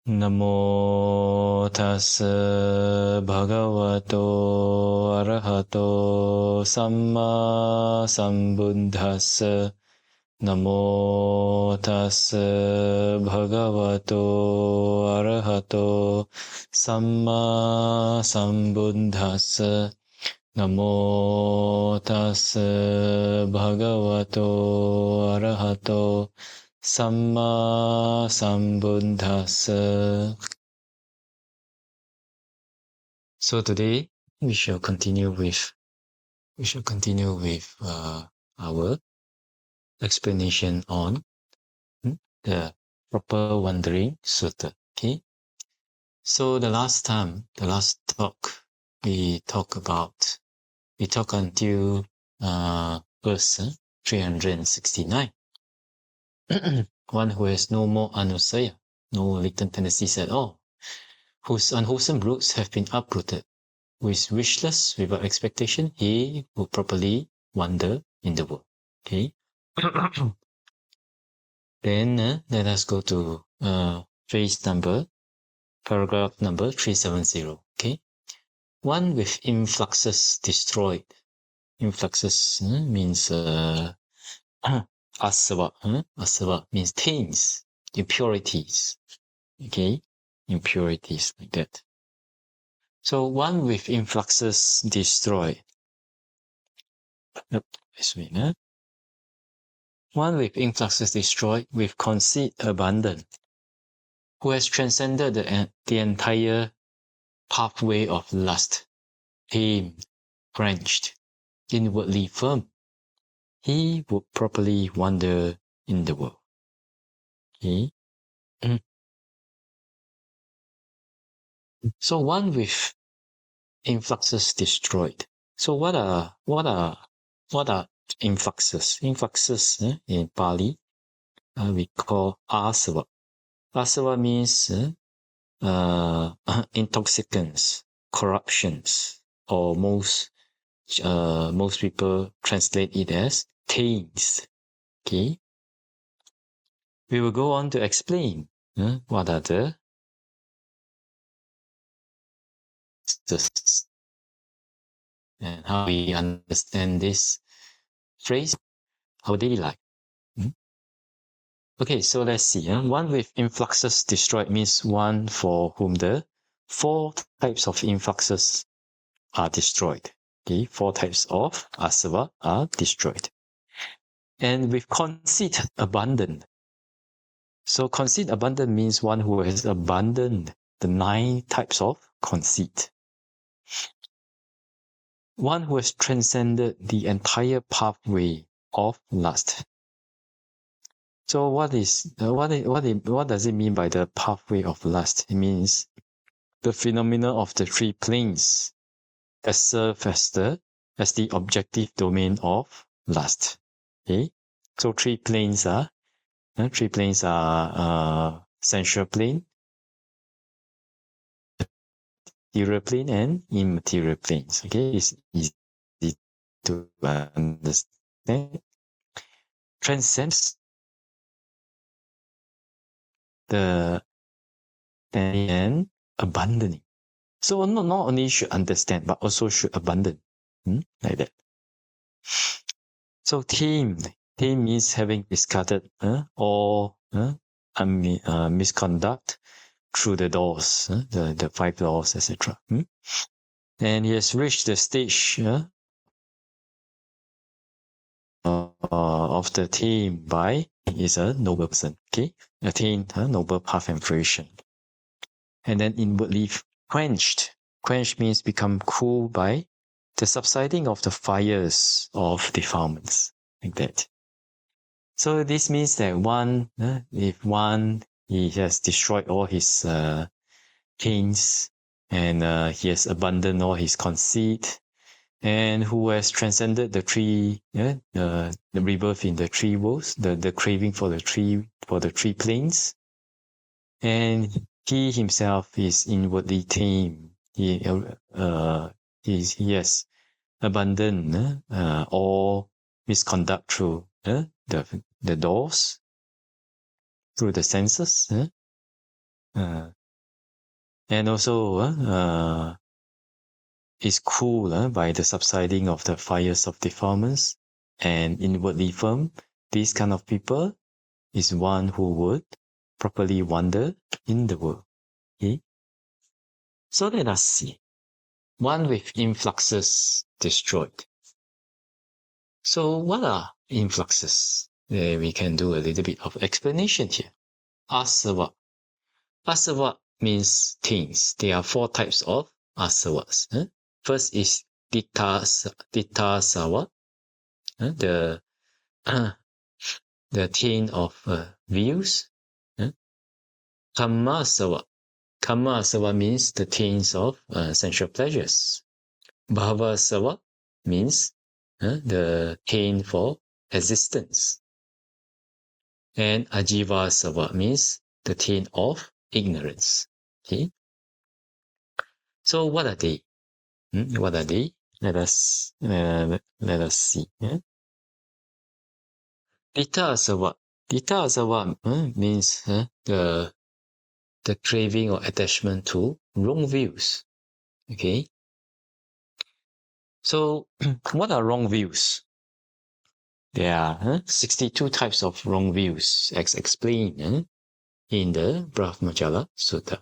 Namo tassa bhagavato arahato samma sambuddhassa. Namo tassa bhagavato arahato samma sambuddhassa. Namo tassa bhagavato arahato Samma Sambuddhassa. So today we shall continue with our explanation on the Proper Wandering Sutta. Okay. So the last talk, we talk until verse 369. One who has no more anusaya, no latent tendencies at all, whose unwholesome roots have been uprooted, who is wishless without expectation, he will properly wander in the world. Okay. Then let us go to paragraph number 370. Okay. One with influxes destroyed. Influxes means asava. Asava means taints, impurities. Okay, impurities like that. So one with influxes destroyed. One with influxes destroyed, with conceit abundant, who has transcended the entire pathway of lust, tamed, quenched, inwardly firm, he would properly wander in the world. Okay. So one with influxes destroyed. So what are influxes? Influxes in Pali we call asava. Asava means intoxicants, corruptions, or most people translate it as taints. Okay. We will go on to explain what are the and how we understand this phrase, our daily life. Okay, so let's see. One with influxes destroyed means one for whom the 4 types of influxes are destroyed. Okay, 4 types of asava are destroyed. And with conceit abundant. So conceit abundant means one who has abandoned the 9 types of conceit. One who has transcended the entire pathway of lust. So what does it mean by the pathway of lust? It means the phenomena of the 3 planes that serve as the objective domain of lust. Okay, so 3 planes are sensual plane, material plane, and immaterial planes. Okay, it's easy to understand. Transcends the and abandoning. So not only should understand, but also should abandon. Like that. So tamed means having discarded all misconduct through the doors, the 5 doors, etc. And he has reached the stage of the tamed by is a noble person. Okay, attained noble path and fruition. And then inwardly quenched. Quenched means become cool by the subsiding of the fires of defilements, like that. So this means that if he has destroyed all his pains, and he has abandoned all his conceit, and who has transcended the 3, the rebirth in the 3 worlds, the craving for the 3 planes, and he himself is inwardly tame. He has abandoned all misconduct through the doors, through the senses, And also is cooled by the subsiding of the fires of defilements, and inwardly firm. This kind of people is one who would properly wander in the world. Okay? So let us see. One with influxes destroyed. So what are influxes? We can do a little bit of explanation here. Asava. Asava means things. There are 4 types of asavas. First is ditthasava, the taint of views. Kammasava. Kammasava means the taints of sensual pleasures. Bhavasava means the taint for existence. And ajivasava means the taint of ignorance. Okay. So what are they? What are they? Let us see. Ditthasava. Ditthasava means the craving or attachment to wrong views. Okay. So what are wrong views? There are 62 types of wrong views, as explained in the Brahmajala Sutta.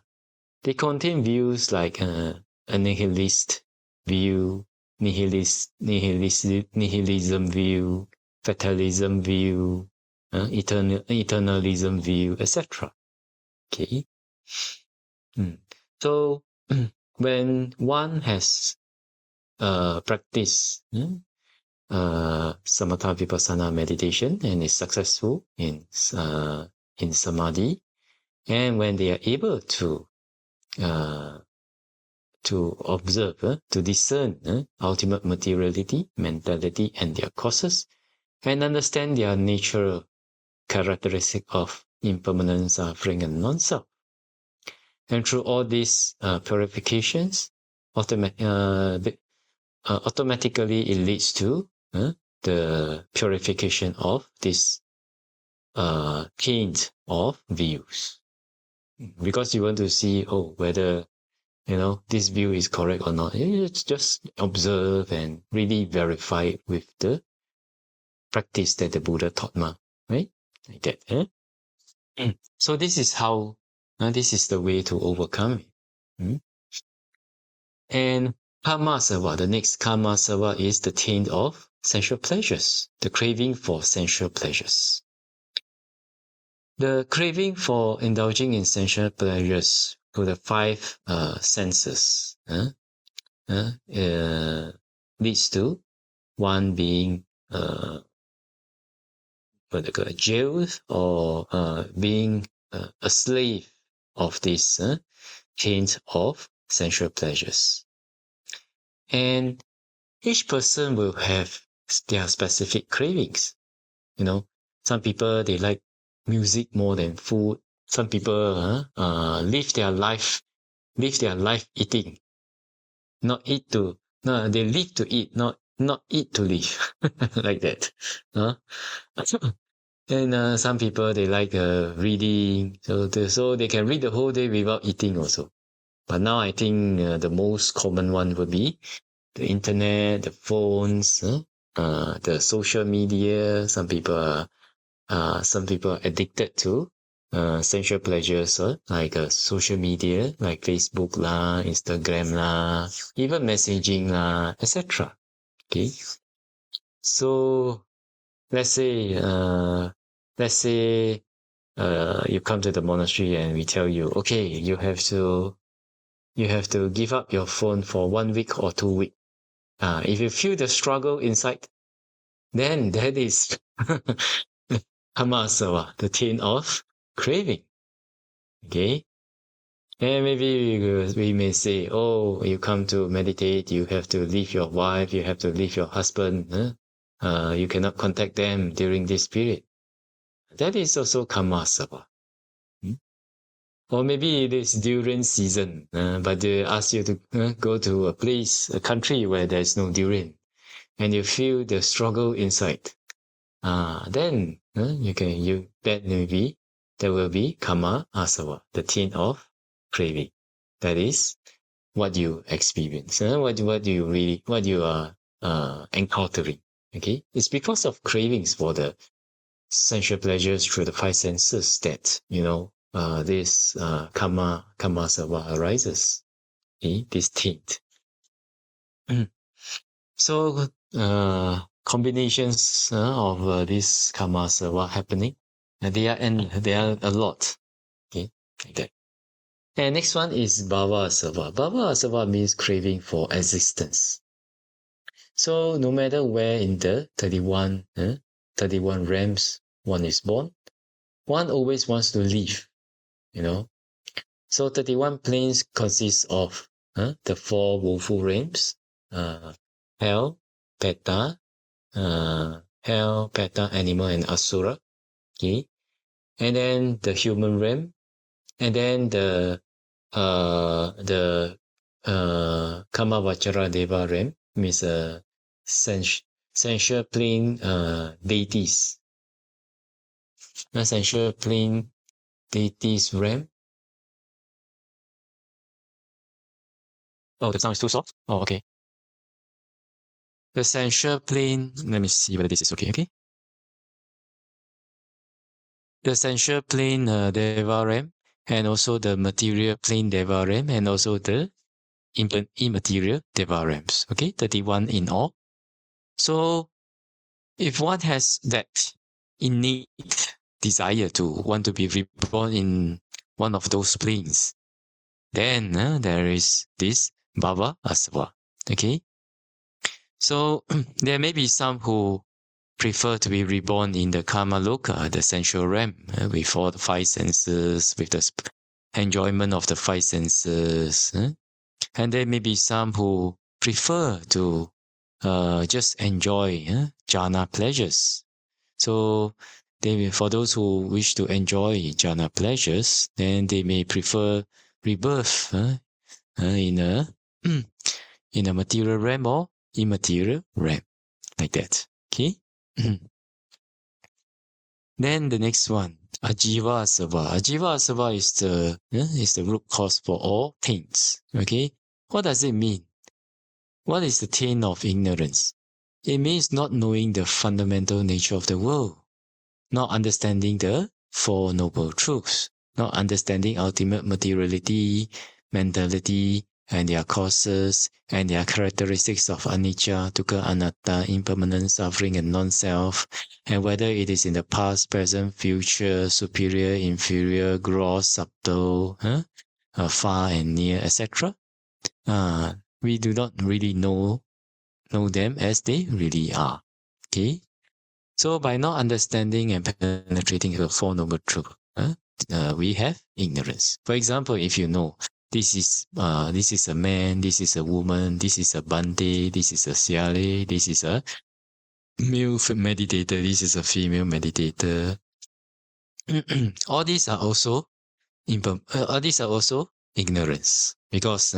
They contain views like a nihilist view, nihilism view, fatalism view, eternalism view, etc. Okay. So when one has practiced samatha vipassana meditation and is successful in samadhi, and when they are able to observe, to discern ultimate materiality, mentality, and their causes, and understand their natural characteristic of impermanence, suffering, and non-self. And through all these purifications, automatically it leads to the purification of this taint of views. Because you want to see, whether this view is correct or not. It's just observe and really verify it with the practice that the Buddha taught, right? Like that. So this is how, this is the way to overcome it. And kammasava, the next kammasava is the taint of sensual pleasures, the craving for sensual pleasures. The craving for indulging in sensual pleasures for the 5 senses leads to one being jailed or being a slave of this taint of sensual pleasures. And each person will have their specific cravings. Some people, they like music more than food. Some people live their life eating. They live to eat, not eat to live. Like that. And some people, they like reading, so they can read the whole day without eating also. But now I think the most common one would be the internet, the phones, the social media. Some people are addicted to sensual pleasures, like social media, like Facebook lah, Instagram lah, even messaging lah, etc. Okay. So let's say you come to the monastery and we tell you, okay, you have to give up your phone for 1 week or 2 weeks. If you feel the struggle inside, then that is kammasava, the taint of craving. Okay. And maybe we may say, you come to meditate, you have to leave your wife, you have to leave your husband, you cannot contact them during this period. That is also kammasava. Or maybe it is during season, but they ask you to go to a country where there is no durian, and you feel the struggle inside. Then there will be kammasava, the taint of craving. That is what you experience, what you are encountering. Okay, it's because of cravings for the sensual pleasures through the five senses that this karma sarva arises. Okay, this taint. So combinations of this karma sarva happening, and they are a lot. Okay, like that. And next one is bhava asava. Bhava asava means craving for existence. So no matter where in the 31 realms one is born, one always wants to live, So 31 planes consists of the four woeful realms, hell, peta, animal, and asura. Okay, and then the human realm, and then the Kama Vachara Deva realm means sensual plane deities. Sensual plane deities realm. Oh, the sound is too soft? Oh, okay. The sensual plane, let me see whether this is okay. The sensual plane Deva realm, and also the material plane Deva realm, and also the immaterial Deva realms. Okay, 31 in all. So if one has that innate desire to want to be reborn in one of those planes, then there is this bhava asava. Okay, so there may be some who prefer to be reborn in the karma loka, the sensual realm, with all the five senses, with the enjoyment of the five senses. And there may be some who prefer to just enjoy jhana pleasures. So for those who wish to enjoy jhana pleasures, then they may prefer rebirth in a material realm or immaterial realm, like that. Okay. Then the next one, ajiva asava. Ajiva asava is the root cause for all taints. Okay, what does it mean? What is the taint of ignorance? It means not knowing the fundamental nature of the world, not understanding the Four Noble Truths, not understanding ultimate materiality, mentality, and their causes, and their characteristics of anicca, dukkha, anatta, impermanence, suffering, and non-self, and whether it is in the past, present, future, superior, inferior, gross, subtle, far and near, etc. We do not really know them as they really are. Okay? So by not understanding and penetrating the Four Noble Truths, we have ignorance. For example, if you know this is a man, this is a woman, this is a Bhante, this is a Siale, this is a male meditator, this is a female meditator. All these are also ignorance, because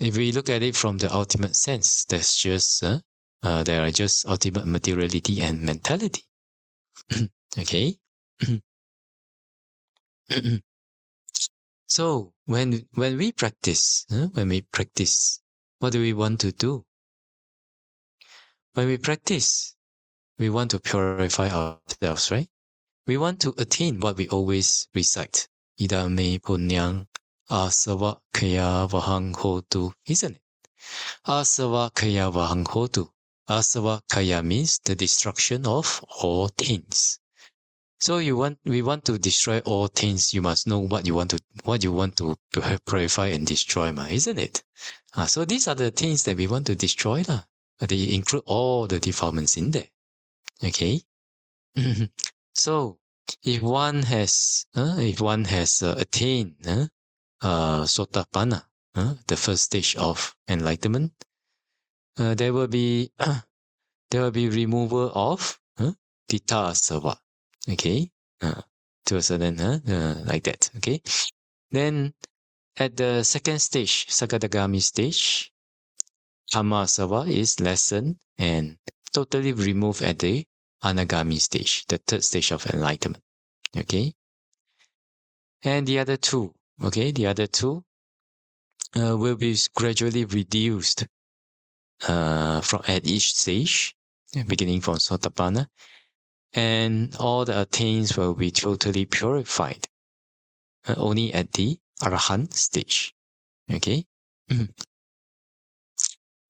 if we look at it from the ultimate sense, that's just there are just ultimate materiality and mentality. Okay. So when we practice, what do we want to do? When we practice, we want to purify ourselves, right? We want to attain what we always recite. Idam me punyang asava kaya vahang hotu, isn't it? Asava kaya vahang hotu. Asava kaya means the destruction of all things. So we want to destroy all things. You must know what you want to purify and destroy, isn't it? So these are the things that we want to destroy, They include all the defilements in there. Okay. So if one has attained Sotapanna, the first stage of enlightenment, there will be removal of Tita Asava. Okay, to a certain like that. Okay, then at the second stage, Sakadagami stage, Kama Asava is lessened and totally removed at the Anagami stage, the third stage of enlightenment. Okay, and the other two, Okay, the other two will be gradually reduced from at each stage, beginning from Sotapanna, and all the attains will be totally purified only at the Arahant stage. Okay.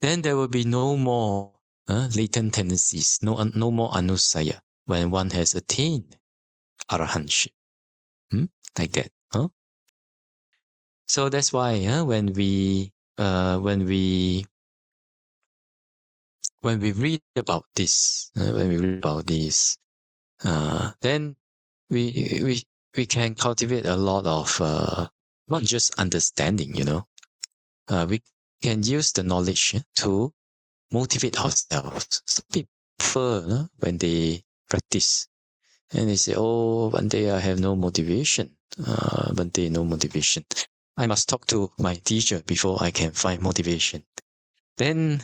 Then there will be no more latent tendencies, no more anusaya when one has attained arahantship. Like that. So that's why when we read about this, then we can cultivate a lot of not just understanding, we can use the knowledge to motivate ourselves. Some people, when they practice, and they say, "Oh, one day I have no motivation. One day no motivation. I must talk to my teacher before I can find motivation." Then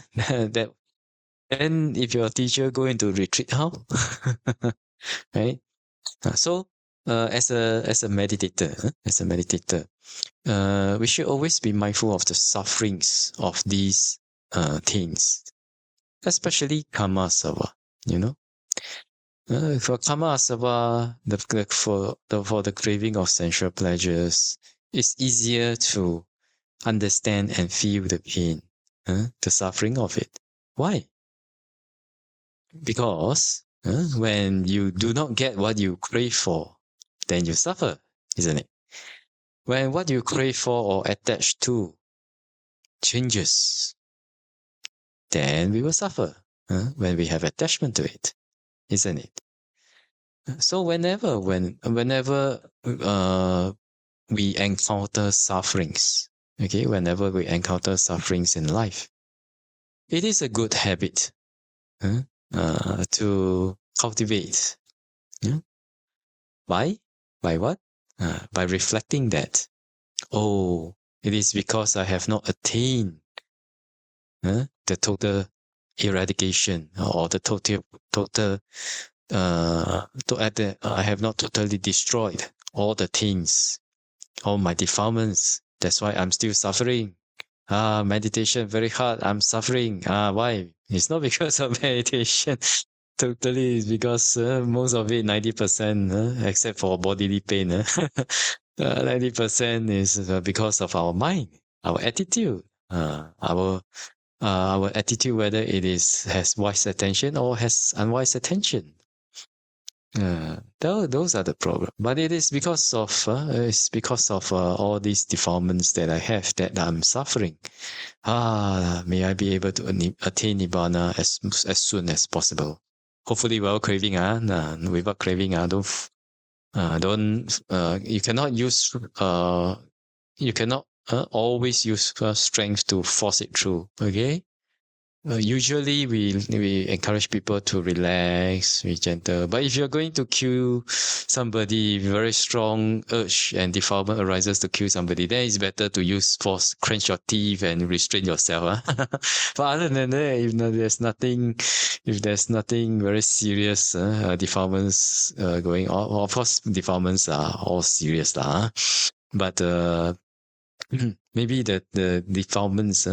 then if your teacher go into retreat, how? Right? So as a meditator, we should always be mindful of the sufferings of these things, especially karma asava. For karma asava, for the craving of sensual pleasures, it's easier to understand and feel the pain, the suffering of it. Why? Because when you do not get what you crave for, then you suffer, isn't it? When what you crave for or attach to changes, then we will suffer when we have attachment to it, isn't it? So whenever we encounter sufferings, okay, whenever we encounter sufferings in life, it is a good habit to cultivate. By what? By reflecting that, oh, it is because I have not attained the total eradication or the total I have not totally destroyed all the things, all my defilements. That's why I'm still suffering. Meditation very hard. I'm suffering. Why? It's not because of meditation. Totally, it's because most of it, 90%, except for bodily pain, 90% is because of our mind, our attitude, our attitude, whether it has wise attention or has unwise attention. Those are the problem. But it is because of all these defilements that I have that I'm suffering. May I be able to attain Nibbana as soon as possible. Hopefully, without craving. Without craving. You cannot use. You cannot always use strength to force it through. Okay. Usually we encourage people to relax, be gentle. But if you're going to kill somebody, very strong urge and defilement arises to kill somebody, then it's better to use force, clench your teeth and restrain yourself. But other than that, if there's nothing very serious defilements going on, well, of course defilements are all serious, but maybe the defilements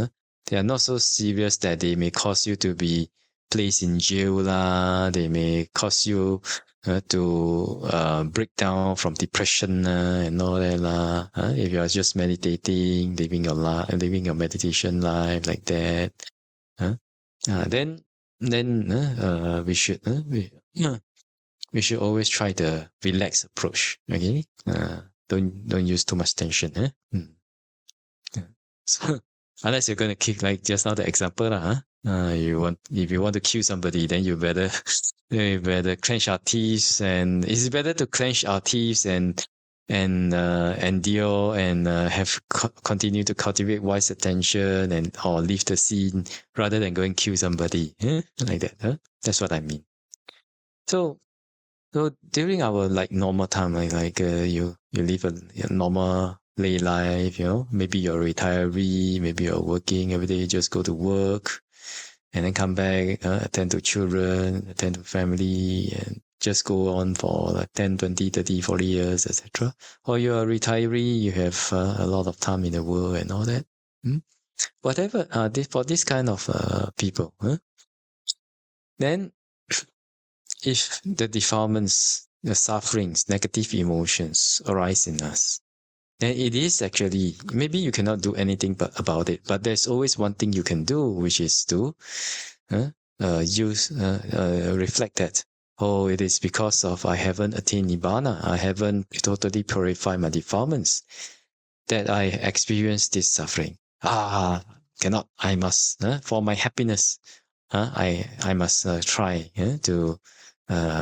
they are not so serious that they may cause you to be placed in jail They may cause you to break down from depression and all that If you are just meditating, living your meditation life like that, then we should we should always try the relaxed approach. Okay, don't use too much tension. So, unless you're going to kick, like just now the example if you want to kill somebody, then you better clench our teeth, and it's better to clench our teeth and endure and continue to cultivate wise attention or leave the scene rather than go and kill somebody like that. That's what I mean. So during our normal time, you live a normal lay life, maybe you're a retiree, maybe you're working every day, you just go to work and then come back, attend to children, attend to family, and just go on for like 10, 20, 30, 40 years, etc. Or you're a retiree, you have a lot of time in the world and all that. Whatever, for this kind of people, then if the defilements, the sufferings, negative emotions arise in us, then it is actually, maybe you cannot do anything about it, but there's always one thing you can do, which is to reflect that, oh, it is because of I haven't attained Nibbana, I haven't totally purified my defilements, that I experience this suffering. Cannot, I must, for my happiness, I must try to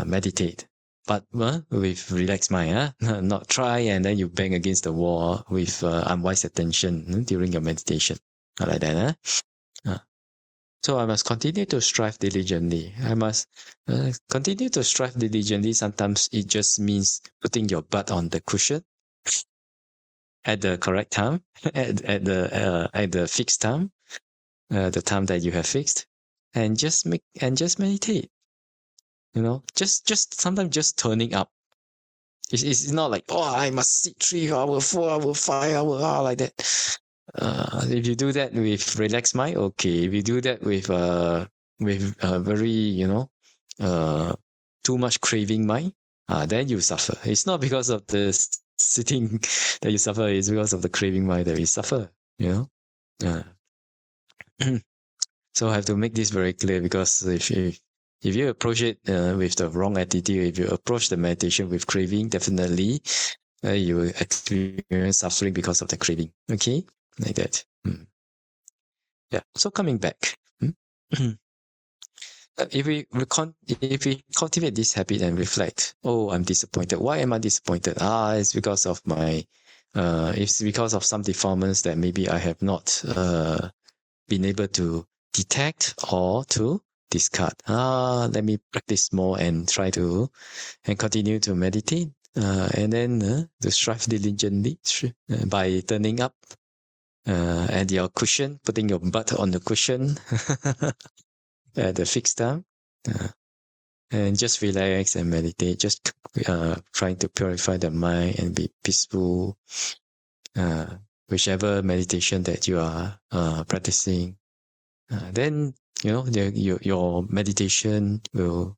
meditate. But with relaxed mind, not try and then you bang against the wall with unwise attention during your meditation. Like that. So I must continue to strive diligently. I must continue to strive diligently. Sometimes it just means putting your butt on the cushion at the correct time, at the fixed time, the time that you have fixed, and just meditate. Just sometimes just turning up. It's not like, oh, I must sit 3 hours, 4 hours, 5 hours, like that. If you do that with relaxed mind, okay. If you do that with very, too much craving mind, then you suffer. It's not because of the sitting that you suffer, it's because of the craving mind that you suffer, So I have to make this very clear, because if you approach it with the wrong attitude, if you approach the meditation with craving, definitely you will experience suffering because of the craving. Okay, like that. Yeah. So coming back, if we cultivate this habit and reflect, oh, I'm disappointed. Why am I disappointed? It's because of it's because of some defilements that maybe I have not been able to detect or to discard. Let me practice more and try to continue to meditate, and then to strive diligently by turning up at your cushion, putting your butt on the cushion at the fixed time, and just relax and meditate. Just trying to purify the mind and be peaceful. Whichever meditation that you are practicing. Then your meditation will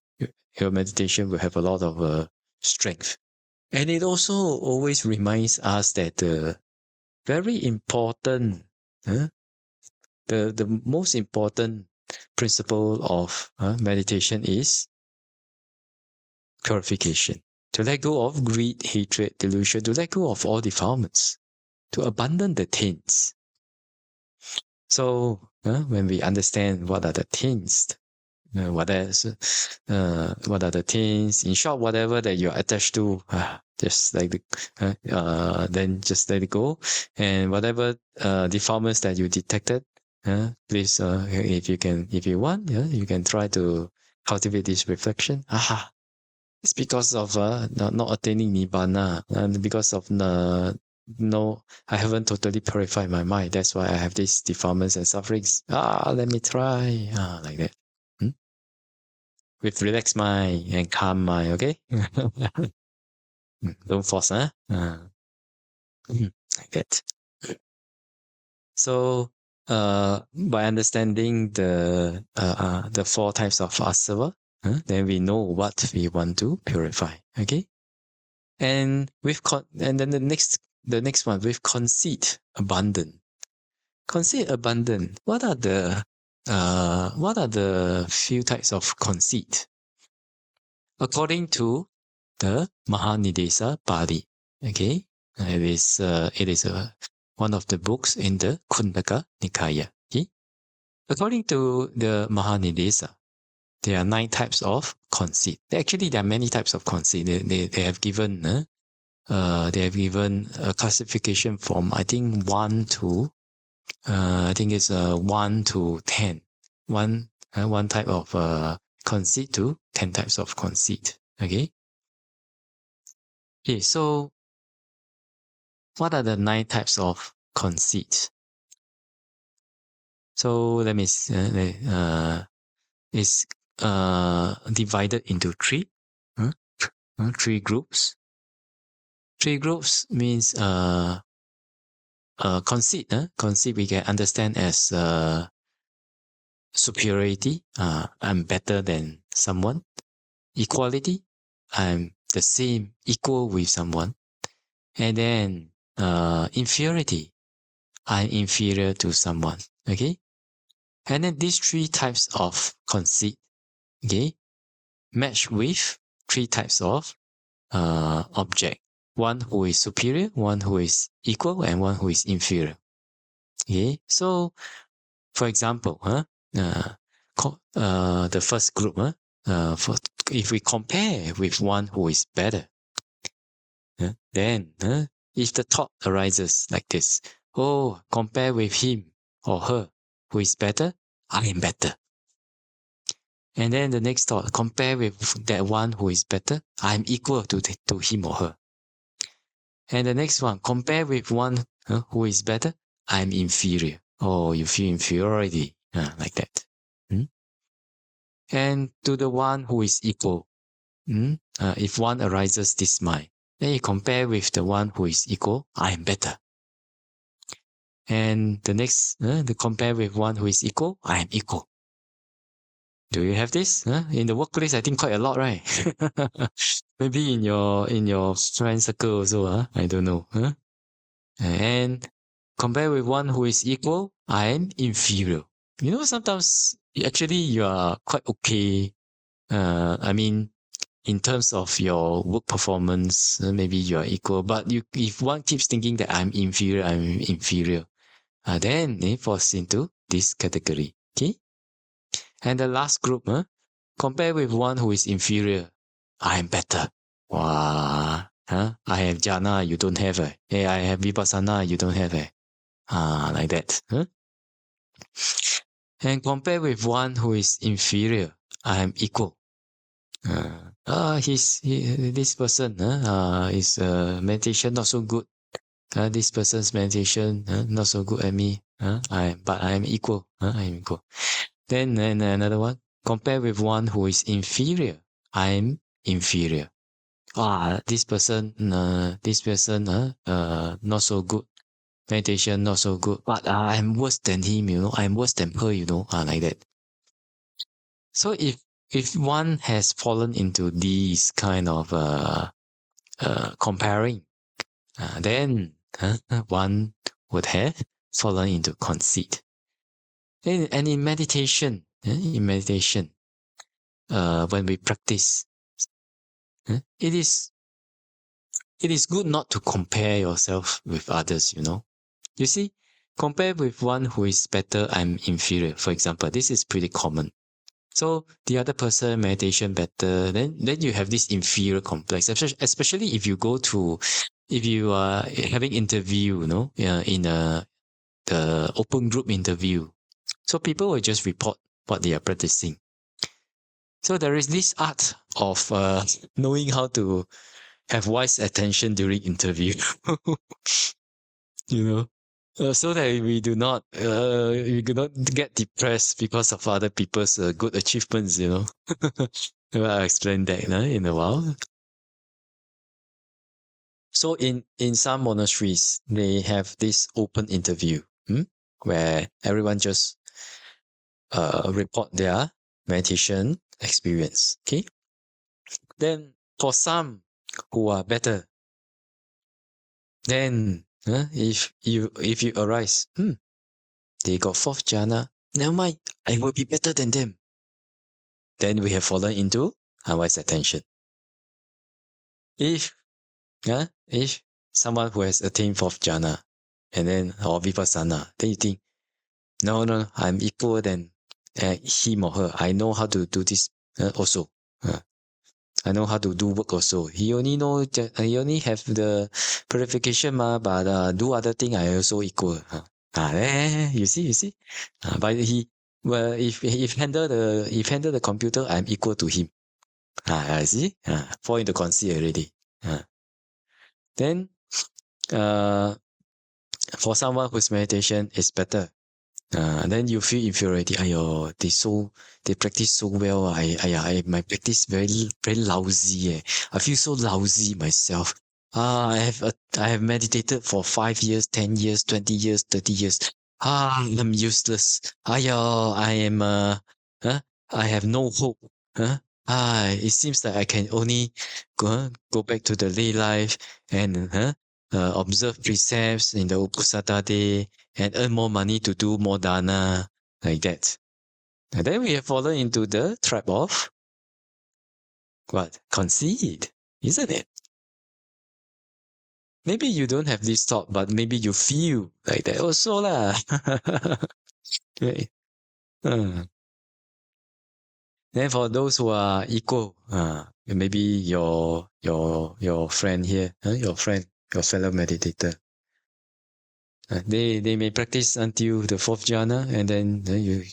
have a lot of strength, and it also always reminds us that the very important, the most important principle of meditation is purification. To let go of greed, hatred, delusion, to let go of all defilements, to abandon the taints. So when we understand what are the taints, what are the taints, in short, whatever that you're attached to, just like then just let it go. And whatever defilements that you detected, please, if you want, you can try to cultivate this reflection. It's because of not attaining Nibbana, and because of I haven't totally purified my mind. That's why I have these defilements and sufferings. Let me try. Like that. With relaxed mind and calm mind, okay? Don't force, like that. So, by understanding the 4 types of asava, then we know what we want to purify, okay? And then the next one, with conceit abundant. Conceit abundant. What are the few types of conceit? According to the Mahanidesa Pali, okay, it is one of the books in the Kundaka Nikaya. Okay? According to the Mahanidesa, there are 9 types of conceit. Actually, there are many types of conceit. They have given a classification from, I think, 1 to I think it's 1 to 10. One type of conceit to 10 types of conceit. Okay. So what are the 9 types of conceit? So let me it's divided into 3. three groups. Three groups means conceit. Conceit we can understand as superiority. I'm better than someone. Equality. I'm the same, equal with someone. And then inferiority. I'm inferior to someone. Okay. And then these three types of conceit, okay, match with three types of object. One who is superior, one who is equal, and one who is inferior. Okay, so for example, the first group, if we compare with one who is better, then if the thought arises like this, oh, compare with him or her who is better, I am better. And then the next thought, compare with that one who is better, I am equal to him or her. And the next one, compare with one who is better, I am inferior. Oh, you feel inferiority, like that. And to the one who is equal, if one arises this mind, then you compare with the one who is equal, I am better. And the next, the compare with one who is equal, I am equal. Do you have this? In the workplace, I think quite a lot, right? Maybe in your friend circle also, I don't know. And compare with one who is equal, I am inferior. You know, sometimes actually you are quite okay. I mean, in terms of your work performance, maybe you are equal. But if one keeps thinking that I'm inferior, then it falls into this category. Okay. And the last group, compare with one who is inferior. I am better. Wow. I have jhana, you don't have it. Hey, I have vipassana, you don't have it. Like that. And compare with one who is inferior. I am equal. This person is meditation not so good. This person's meditation not so good at me. But I am equal. I am equal. Then another one. Compare with one who is inferior. I am inferior. This person not so good. Meditation not so good. But I'm worse than him, I'm worse than her, like that. So if one has fallen into these kind of comparing, then one would have fallen into conceit. And in meditation, when we practice, it is good not to compare yourself with others, You see, compare with one who is better, I'm inferior. For example, this is pretty common. So the other person meditation better, then you have this inferior complex, especially if you are having interview, in the open group interview. So people will just report what they are practicing. So there is this art of knowing how to have wise attention during interview, so that we do not get depressed because of other people's good achievements, I'll explain that in a while. So in some monasteries, they have this open interview, where everyone just report their meditation experience. Okay. Then for some who are better, then if you arise, they got fourth jhana, never mind, I will be better than them. Then we have fallen into unwise attention. If someone who has attained fourth jhana and then or vipassana, then you think, no, I'm equal than him or her. I know how to do this also. I know how to do work also. He only have the purification but do other thing I also equal. You see. But if handle the computer, I'm equal to him. I see. Fall into conceit already. Then for someone whose meditation is better, Then you feel inferiority. Ayo, they practice so well. My practice very lousy. I feel so lousy myself. I have meditated for 5 years, 10 years, 20 years, 30 years. I'm useless. Ayo, huh? I have no hope. Huh? It seems that I can only go back to the lay life and observe precepts in the Uposatha day and earn more money to do more dana, like that. And then we have fallen into the trap of what? Conceit, isn't it? Maybe you don't have this thought, but maybe you feel like that also lah. Right. Then for those who are equal, maybe your friend here, your fellow meditator, they may practice until the fourth jhana, and then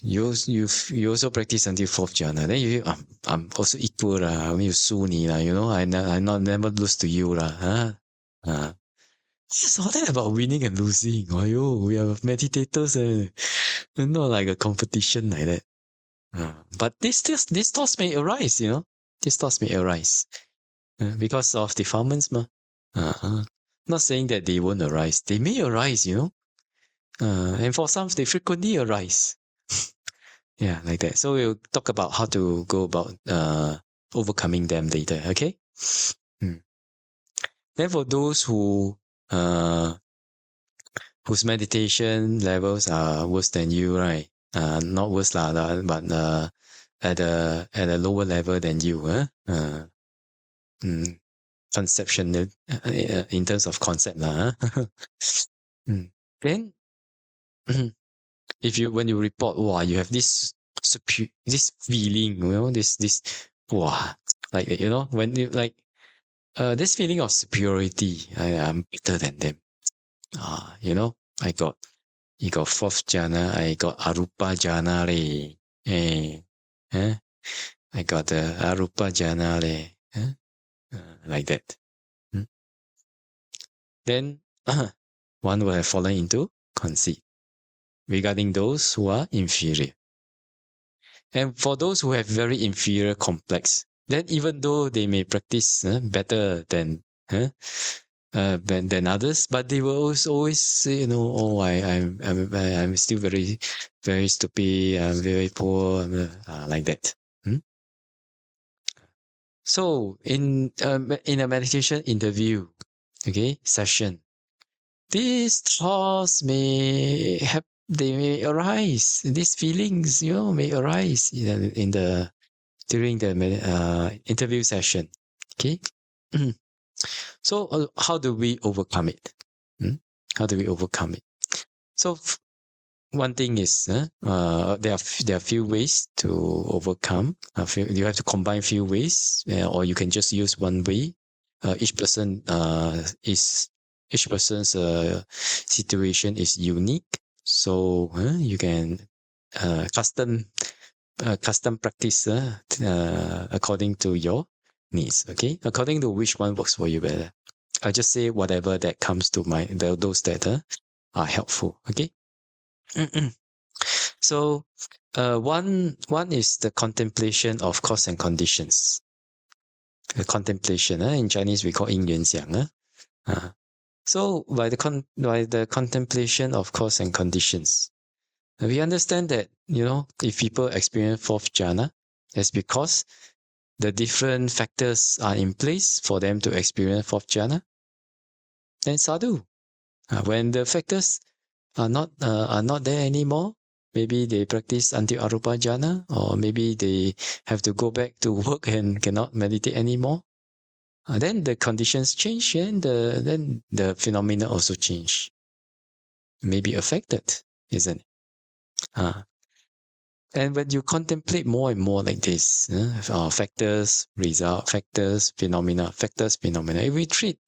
you also practice until fourth jhana. Then you feel, I'm also equal lah. I mean, you 输你 lah, you know. I never lose to you lah. It's all that about winning and losing. We are meditators, not like a competition like that. But these thoughts may arise, you know. These thoughts may arise because of defilements, ma. Not saying that they won't arise. They may arise, you know. And for some, they frequently arise. Yeah, like that. So we'll talk about how to go about overcoming them later, okay? Then for those whose meditation levels are worse than you, right? Not worse lah, but at a lower level than you, conception in terms of concept lah. Then when you report, wow, you have this feeling, you know, this wow, like, you know, when you like this feeling of superiority, I'm better than them. You know, you got fourth jhana, I got arupa jhana I got the arupa jhana like that. Then one will have fallen into conceit regarding those who are inferior. And for those who have very inferior complex, then even though they may practice better than others, but they will always say, you know, oh, I'm still very, very stupid, I'm very poor, like that. So in a meditation interview, okay, session, these thoughts may arise. These feelings, you know, may arise during the interview session. Okay. So how do we overcome it? How do we overcome it? So one thing is there are few ways to overcome. You have to combine few ways, or you can just use one way. Each person's situation is unique, so you can custom practice according to your needs. Okay, according to which one works for you better. I'll just say whatever that comes to mind. Those that are helpful. Okay. So one is the contemplation of cause and conditions. The contemplation, in Chinese we call 因缘想. So by the contemplation of cause and conditions, we understand that, you know, if people experience fourth jhana, it's because the different factors are in place for them to experience fourth jhana. Then sadhu, when the factors are not there anymore, maybe they practice until arupa jhana, or maybe they have to go back to work and cannot meditate anymore. Then the conditions change, and then the phenomena also change. May be affected, isn't it? And when you contemplate more and more like this, factors, result, factors, phenomena. If we treat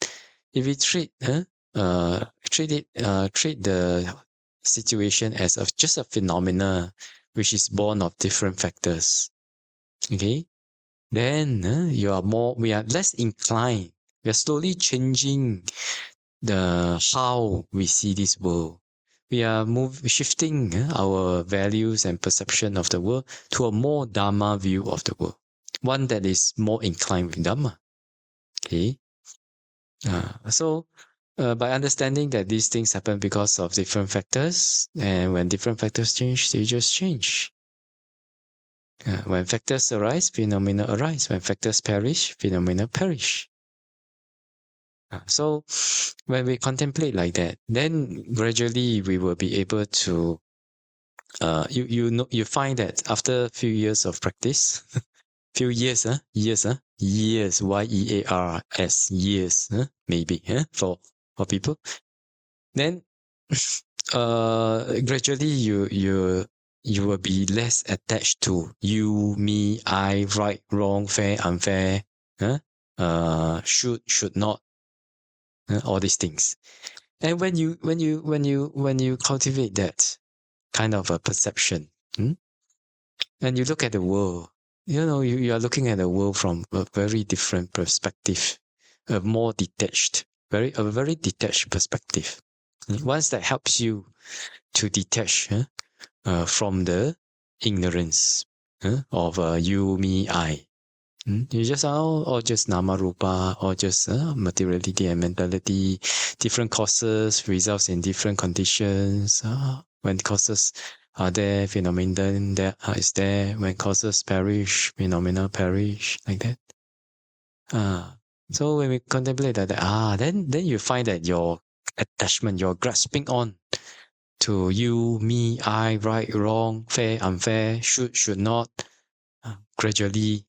the situation as just a phenomena which is born of different factors, okay, then we are less inclined. We are slowly changing how we see this world. we are shifting our values and perception of the world to a more Dhamma view of the world, one that is more inclined with Dhamma. Okay, so by understanding that these things happen because of different factors, and when different factors change, they just change. When factors arise, phenomena arise. When factors perish, phenomena perish. So when we contemplate like that, then gradually we will be able to you find that after a few years of practice, few years, years, YEARS, years, maybe, for people, then gradually you will be less attached to you, me, I, right, wrong, fair, unfair, should not, all these things. And when you cultivate that kind of a perception, and you look at the world, you are looking at the world from a very different perspective, a more detached, a very detached perspective. Once that helps you to detach from the ignorance of you, me, I. You just or just nama rupa, or just materiality and mentality, different causes results in different conditions. When causes are there, phenomenon that is there. When causes perish, phenomena perish, like that. So when we contemplate that, then you find that your attachment, your grasping on to you, me, I, right, wrong, fair, unfair, should not, gradually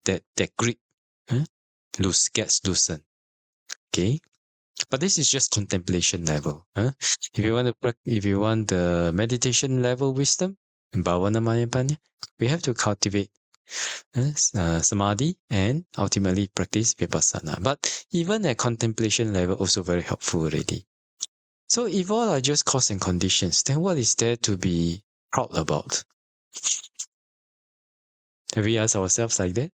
that grip gets loosened. Okay, but this is just contemplation level. If you want the meditation level wisdom, bhavana mayapanya, we have to cultivate samadhi and ultimately practice vipassana. But even at contemplation level, also very helpful already. So if all are just cause and conditions, then what is there to be proud about? Have we asked ourselves like that?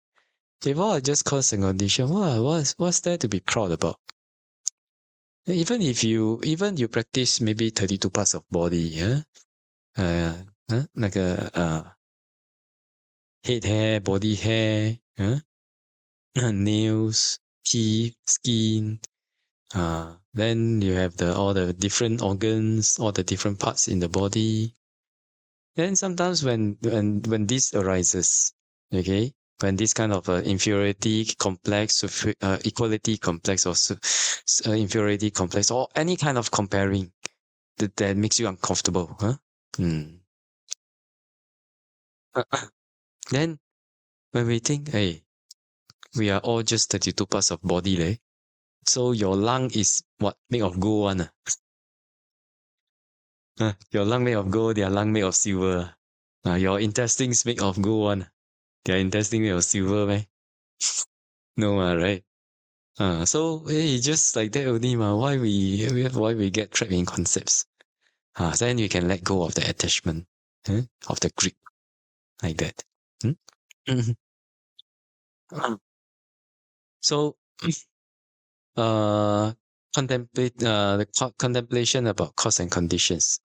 If all are just cause and condition, what's there to be proud about? Even you practice maybe 32 parts of body, like head hair, body hair, nails, teeth, skin. Then you have all the different organs, all the different parts in the body. Then sometimes when this arises, okay, when this kind of inferiority complex, equality complex, or inferiority complex, or any kind of comparing that makes you uncomfortable, then when we think, hey, we are all just 32 parts of body, leh? So your lung is what? Made of gold one. Your lung made of gold, their lung made of silver. Your intestines made of gold one. Their intestine made of silver, man. No, right? So hey, just like that only, why we get trapped in concepts? Then you can let go of the attachment, of the grip, like that. So, contemplate the contemplation about cause and conditions.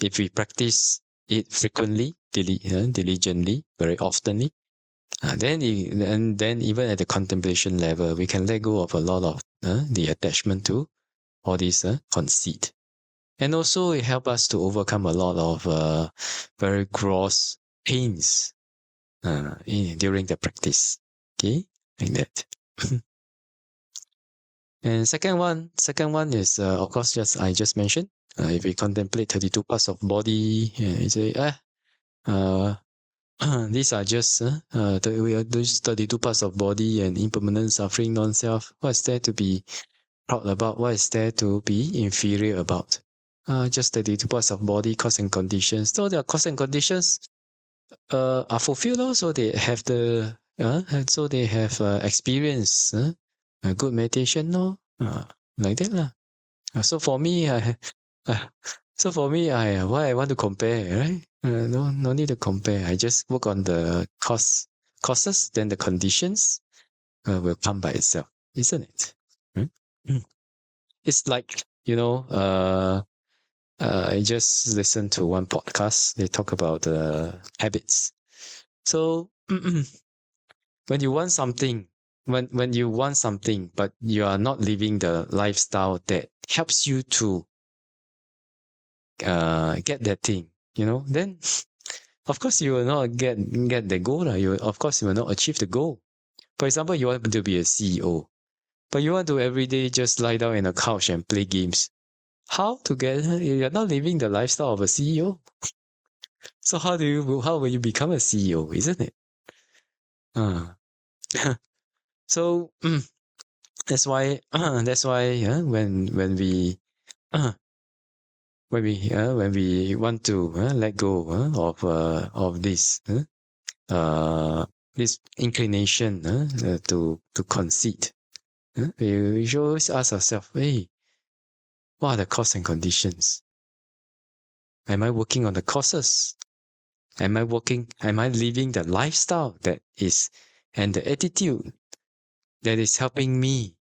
If we practice it frequently, diligently, very oftenly, then even at the contemplation level, we can let go of a lot of the attachment to all this conceit. And also it helps us to overcome a lot of very gross pains during the practice. Okay, like that. And second one is of course I just mentioned. If we contemplate 32 parts of body, you say these are just we are those 32 parts of body and impermanent suffering non-self. What's there to be proud about? What is there to be inferior about? Just 32 parts of body, cause and conditions. So their cause and conditions are fulfilled, so they have the so they have experience a good meditation, like that lah. So for me, why I want to compare, right? No need to compare. I just work on the causes, then the conditions will come by itself, isn't it? It's like I just listened to one podcast. They talk about habits. So when you want something, when you want something, but you are not living the lifestyle that helps you to get that thing, then of course you will not get the goal. Of course you will not achieve the goal. For example, you want to be a CEO, but you want to every day just lie down in a couch and play games. How to get? You're not living the lifestyle of a CEO. So how will you become a CEO? Isn't it? So that's why when we want to let go of this this inclination to conceit, we should always ask ourselves, hey, what are the cause and conditions? Am I working on the causes? Am I living the lifestyle that is, and the attitude that is helping me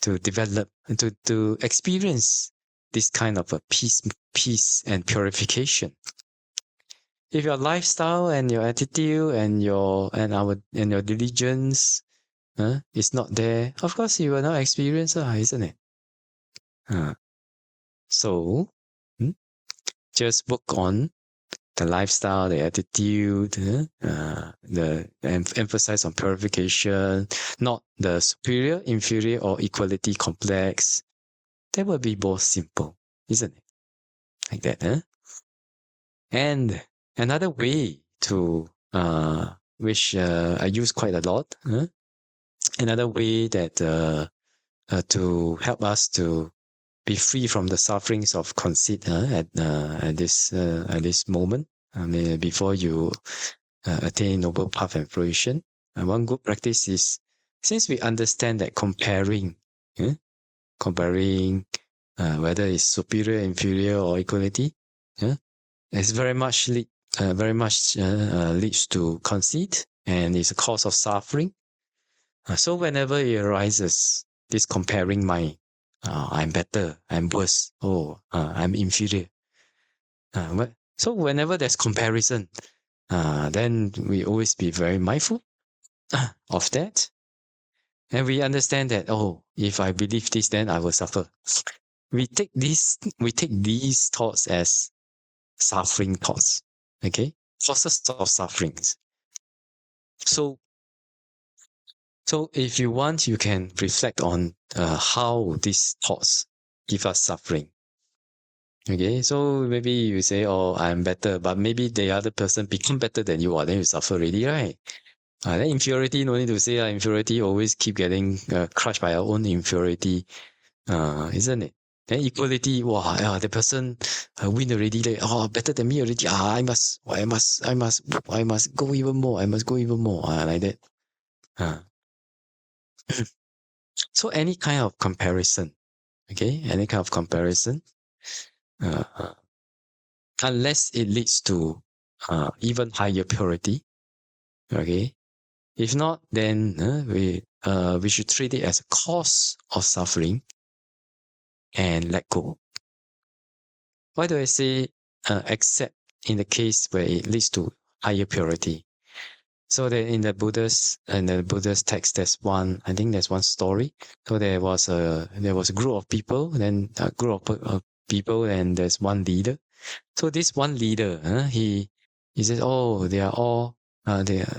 to develop and to experience this kind of a peace and purification? If your lifestyle and your attitude and your diligence is not there, of course you will not experience, isn't it? So just work on the lifestyle, the attitude, the emphasis on purification, not the superior, inferior, or equality complex. That will be more simple, isn't it? Like that, And another way to, which I use quite a lot, another way that to help us to be free from the sufferings of conceit at this moment, before you attain noble path and fruition. One good practice is, since we understand that comparing whether it's superior, inferior, or equality, it's very much leads to conceit and is a cause of suffering. So whenever it arises, this comparing mind, I'm better, I'm worse, I'm inferior. So whenever there's comparison, then we always be very mindful of that. And we understand that, if I believe this, then I will suffer. We take these thoughts as suffering thoughts, okay? Causes of sufferings. So if you want, you can reflect on how these thoughts give us suffering. Okay, so maybe you say, I'm better, but maybe the other person become better than you, then you suffer already, right? Then inferiority, no need to say, inferiority always keep getting crushed by our own inferiority, isn't it? Then equality, the person win already, better than me already, I must go even more, like that. So any kind of comparison, unless it leads to even higher purity, okay? If not, then we should treat it as a cause of suffering and let go. Why do I say except in the case where it leads to higher purity? So that in the Buddha's text, there's one story. So there was a group of people, then a group of people, and there's one leader. So this one leader, he says, they are all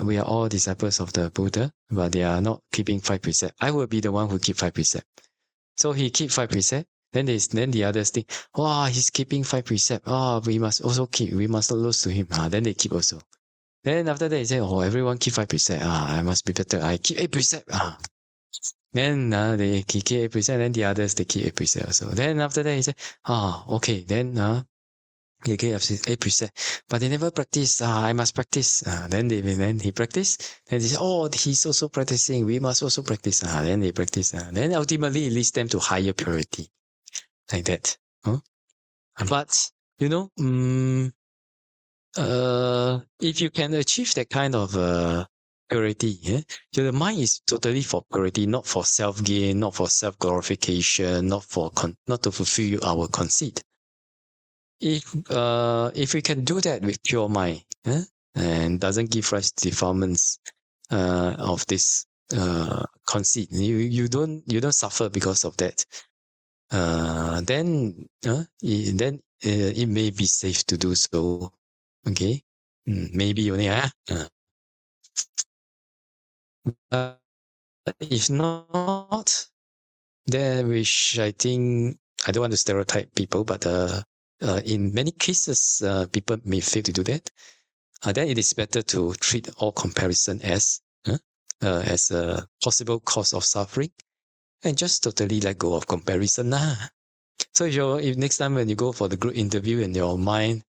we are all disciples of the Buddha, but they are not keeping 5 precepts. I will be the one who keep 5 precepts. So he keep 5 precepts. Then the others think, he's keeping 5 precepts. We must also keep. We must not lose to him. Then they keep also. Then after that, he say, everyone keep 5 precepts. I must be better. I keep 8 precepts. Then they keep 8 precepts. Then the others, they keep 8 precepts also. Then after that, he say, okay. Then they keep 8 precepts. But they never practice. I must practice. Then he practice. Then they say, he's also practicing. We must also practice. Then they practice. Then ultimately, it leads them to higher purity. Like that. But, if you can achieve that kind of purity, the mind is totally for purity, not for self-gain, not for self-glorification, not to fulfill our conceit. if we can do that with pure mind, and doesn't give rise to defilements of this conceit, you don't suffer because of that. Then it may be safe to do so. Okay, maybe only if not, then which I think I don't want to stereotype people, but in many cases, people may fail to do that. Then it is better to treat all comparison as a possible cause of suffering, and just totally let go of comparison lah. So if next time when you go for the group interview and your mind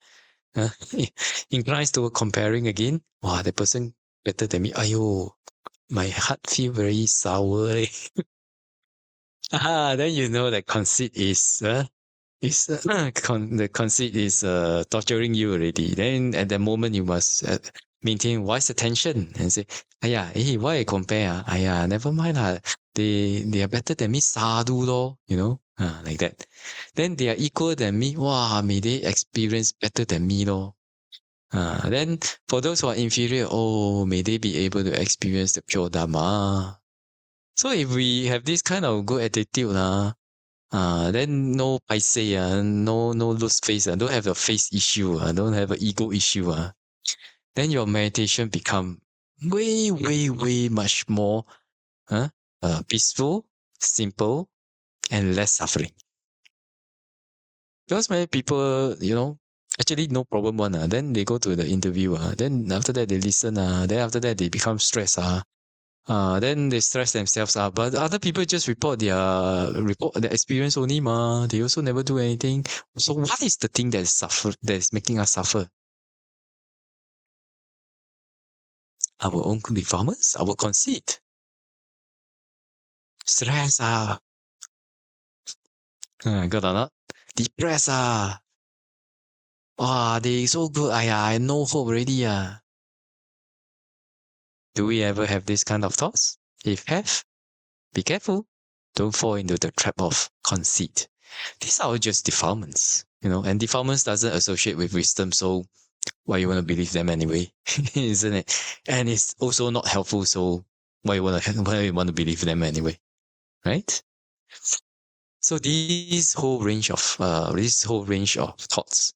inclines to comparing again, wow, the person better than me. Ayo, my heart feel very sour. Then you know that conceit is the conceit is torturing you already. Then at that moment you must maintain wise attention and say, hey, why I compare? Never mind lah. They are better than me, sadhu lor, like that. Then they are equal than me. Wow, may they experience better than me lor. Then for those who are inferior, may they be able to experience the pure Dhamma. So if we have this kind of good attitude, then no paiseh, no lose face, don't have a face issue, don't have an ego issue, then your meditation become way, way, way much more peaceful, simple, and less suffering. Because many people, actually no problem one. Then they go to the interview. Then after that they listen. Then after that they become stressed. Then they stress themselves. But other people just report their experience only. They also never do anything. So what is the thing that is making us suffer? Our own defilements, our conceit. Stress. Got or not? Depressed. They so good. I no hope already. Do we ever have this kind of thoughts? If have, be careful. Don't fall into the trap of conceit. These are just defilements, and defilements doesn't associate with wisdom, so why you want to believe them anyway? Isn't it? And it's also not helpful, so why you want to believe them anyway? Right? So this whole range of thoughts,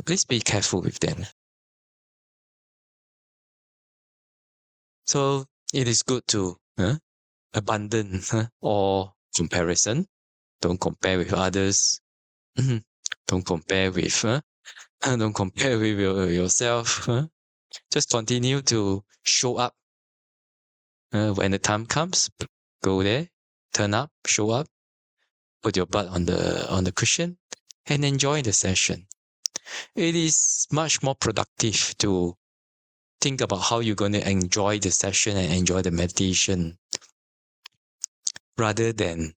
please be careful with them. So it is good to abandon or comparison. Don't compare with others. Don't compare with yourself. Just continue to show up. When the time comes, go there, turn up, show up, put your butt on the cushion, and enjoy the session. It is much more productive to think about how you're going to enjoy the session and enjoy the meditation, rather than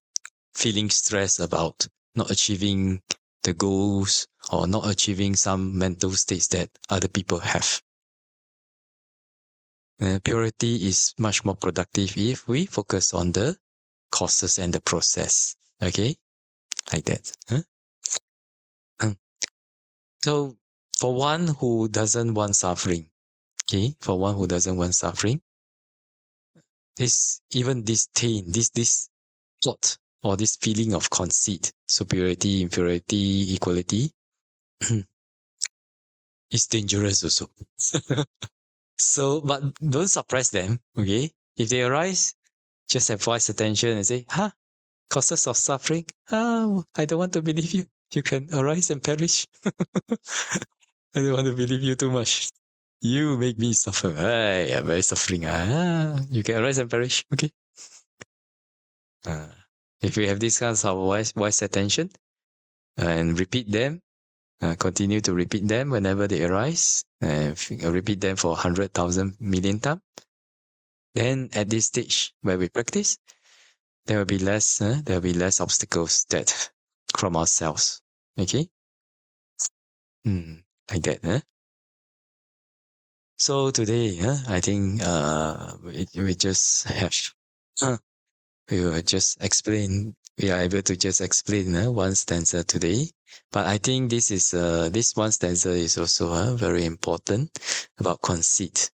feeling stressed about not achieving the goals or not achieving some mental states that other people have. Purity is much more productive if we focus on the causes and the process. Okay? Like that. So for one who doesn't want suffering, this thought or this feeling of conceit, superiority, inferiority, equality, is dangerous also. So, but don't suppress them, okay? If they arise, just have wise attention and say, causes of suffering? I don't want to believe you. You can arise and perish. I don't want to believe you too much. You make me suffer. I'm very suffering. You can arise and perish. Okay. If we have these kinds of wise attention and repeat them, continue to repeat them whenever they arise, repeat them for 100,000 million times, then at this stage where we practice, there will be less obstacles that from ourselves. Okay? Like that. So today, I think we just have we will just explain we are able to just explain one stanza today. But I think this is this one stanza is also very important about conceit.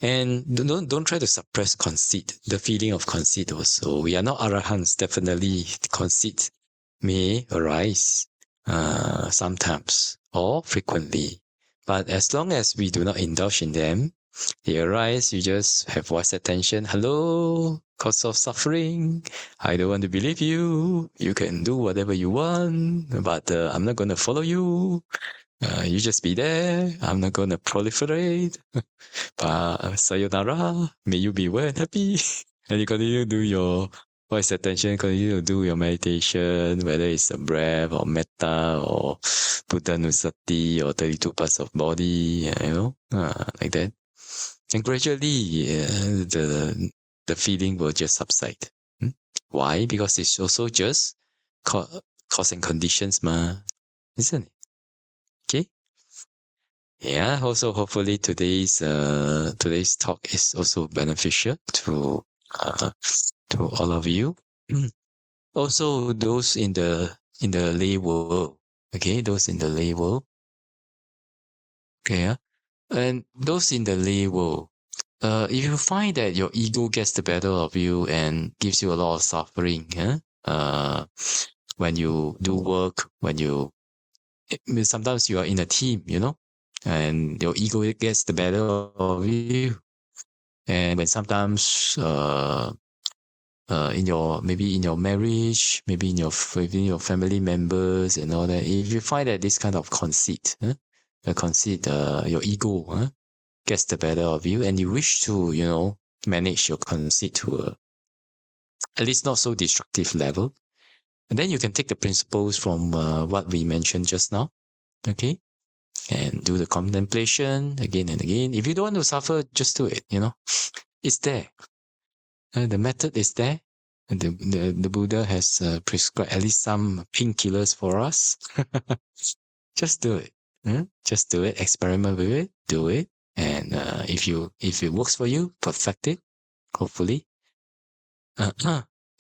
And don't try to suppress conceit, the feeling of conceit also. We are not arahants, definitely. Conceit may arise sometimes or frequently. But as long as we do not indulge in them, they arise, you just have voice attention. Hello, cause of suffering. I don't want to believe you. You can do whatever you want, but I'm not going to follow you. You just be there. I'm not going to proliferate. But sayonara. May you be well and happy. And you continue to do your voice attention, continue to do your meditation, whether it's a breath or metta or Buddha Nusati or 32 parts of body, like that. And gradually, the feeling will just subside. Why? Because it's also just cause and conditions, isn't it? Okay. Yeah. Also, hopefully today's talk is also beneficial to all of you. Also, those in the lay world. Okay, those in the lay world. Okay. And those in the lay world. If you find that your ego gets the better of you and gives you a lot of suffering, when you do work, sometimes you are in a team, and your ego gets the better of you, and when sometimes in your marriage, maybe in your family members and all that, if you find that this kind of conceit, your ego, gets the better of you, and you wish to, manage your conceit to at least not so destructive level, and then you can take the principles from what we mentioned just now, okay, and do the contemplation again and again. If you don't want to suffer, just do it. It's there. The method is there. And the Buddha has prescribed at least some painkillers for us. Just do it. Just do it. Experiment with it. Do it. And if it works for you, perfect it, hopefully, up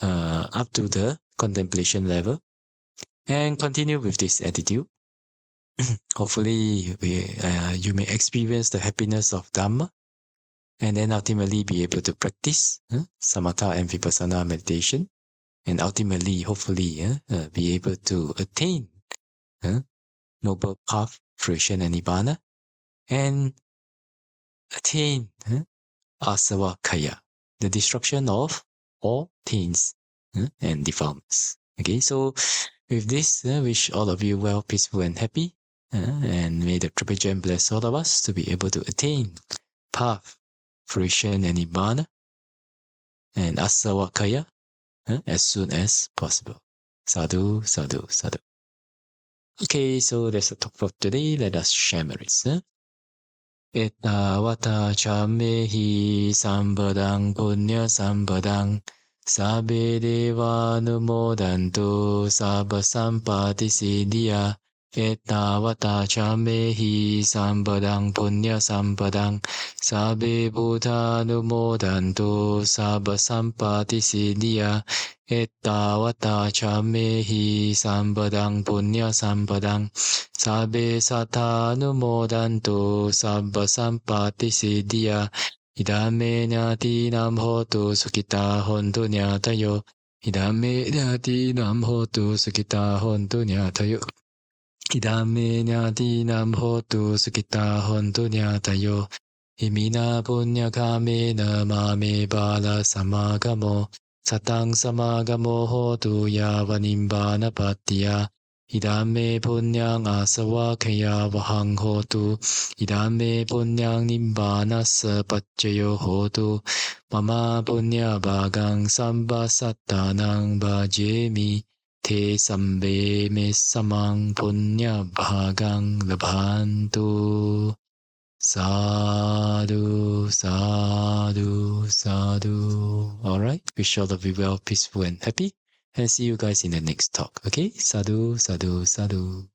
to the contemplation level, and continue with this attitude. Hopefully, you may experience the happiness of Dhamma, and then ultimately be able to practice samatha and vipassana meditation, and ultimately, hopefully, be able to attain noble path, fruition, and nibbana, and attain asava kaya, the destruction of all taints and defilements. Okay, so with this, wish all of you well, peaceful, and happy, and may the Triple Gem bless all of us to be able to attain path, fruition, and nibbana, and asava kaya as soon as possible. Sadhu, sadhu, sadhu. Okay, so that's the talk for today. Let us share merits. Ettavata chamehi sambadang punya sambadang sabbe deva numodantu sabba sampati siddhya. Ettavata chamehi sambadang punya sambadang sabbe buddha numodantu sabba sampati siddhya. Ettavata chamehi sambadang punya sambadang sabbe sattha numodantu sabba sampati siddhya. Idame nyatinam hotu sukita hontu nyatayo. Idame nyatinam hotu sukita hontu nyatayo. Idame nyatinam hotu sukita hontu nyatayo. Imina punya kamena mame bala samagamo. Satang samagamo hotu yava nibbana pattiya. Idame punyang asawa kaya vahang hotu. Idame punyang nibbanasa paccaya hotu. Mama punya bhagang samba sattanang bhajemi. Te sambe me samang punya bhagang labhantu. Sadhu, sadhu, sadhu. Alright, wish all of you well, peaceful, and happy. And see you guys in the next talk. Okay? Sadhu, sadhu, sadhu.